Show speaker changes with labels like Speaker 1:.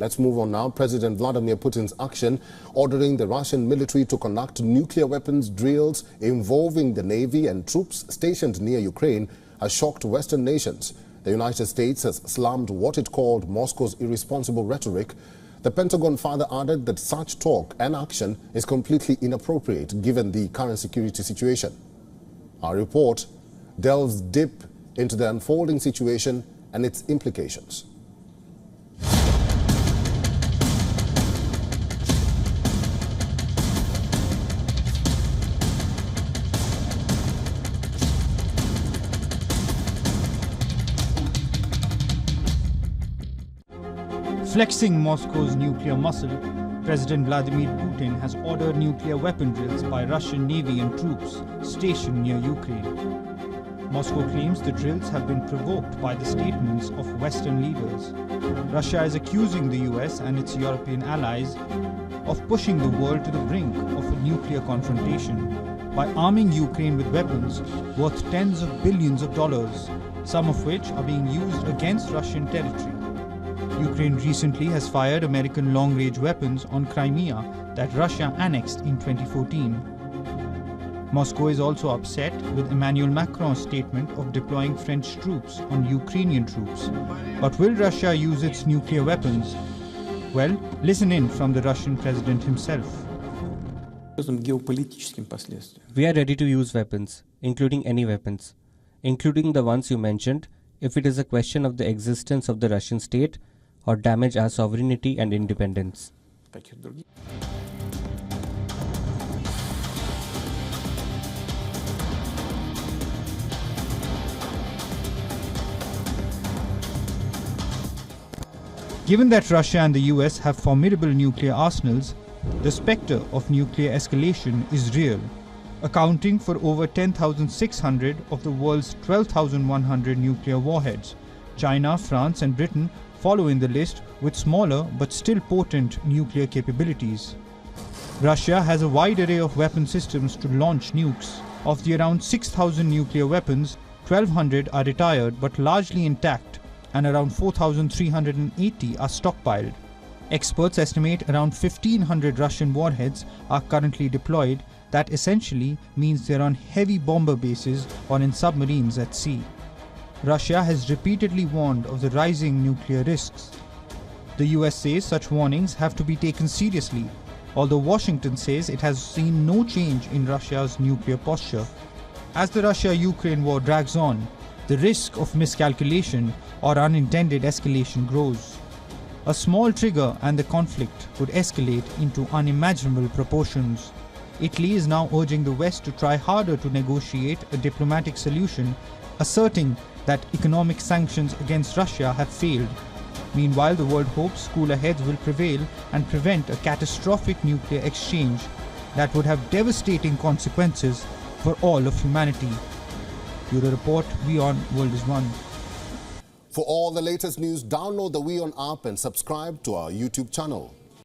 Speaker 1: Let's move on now. President Vladimir Putin's action ordering the Russian military to conduct nuclear weapons drills involving the Navy and troops stationed near Ukraine has shocked Western nations. The United States has slammed what it called Moscow's irresponsible rhetoric. The Pentagon further added that such talk and action is completely inappropriate given the current security situation. Our report delves deep into the unfolding situation and its implications.
Speaker 2: Flexing Moscow's nuclear muscle, President Vladimir Putin has ordered nuclear weapon drills by Russian Navy and troops stationed near Ukraine. Moscow claims the drills have been provoked by the statements of Western leaders. Russia is accusing the US and its European allies of pushing the world to the brink of a nuclear confrontation by arming Ukraine with weapons worth tens of billions of dollars, some of which are being used against Russian territory. Ukraine recently has fired American long-range weapons on Crimea that Russia annexed in 2014. Moscow is also upset with Emmanuel Macron's statement of deploying French troops on Ukrainian troops. But will Russia use its nuclear weapons? Well, listen in from the Russian president himself.
Speaker 3: We are ready to use weapons, including any weapons, including the ones you mentioned, if it is a question of the existence of the Russian state or damage our sovereignty and independence.
Speaker 2: Given that Russia and the US have formidable nuclear arsenals, the spectre of nuclear escalation is real, accounting for over 10,600 of the world's 12,100 nuclear warheads. China, France and Britain follow in the list with smaller but still potent nuclear capabilities. Russia has a wide array of weapon systems to launch nukes. Of the around 6,000 nuclear weapons, 1,200 are retired but largely intact, and around 4,380 are stockpiled. Experts estimate around 1,500 Russian warheads are currently deployed. That essentially means they're on heavy bomber bases or in submarines at sea. Russia has repeatedly warned of the rising nuclear risks. The US says such warnings have to be taken seriously, although Washington says it has seen no change in Russia's nuclear posture. As the Russia-Ukraine war drags on, the risk of miscalculation or unintended escalation grows. A small trigger and the conflict could escalate into unimaginable proportions. Italy is now urging the West to try harder to negotiate a diplomatic solution, asserting that economic sanctions against Russia have failed. Meanwhile, the world hopes cooler heads will prevail and prevent a catastrophic nuclear exchange that would have devastating consequences for all of humanity. Bureau Report, WION World is One.
Speaker 1: For all the latest news, download the WION app and subscribe to our YouTube channel.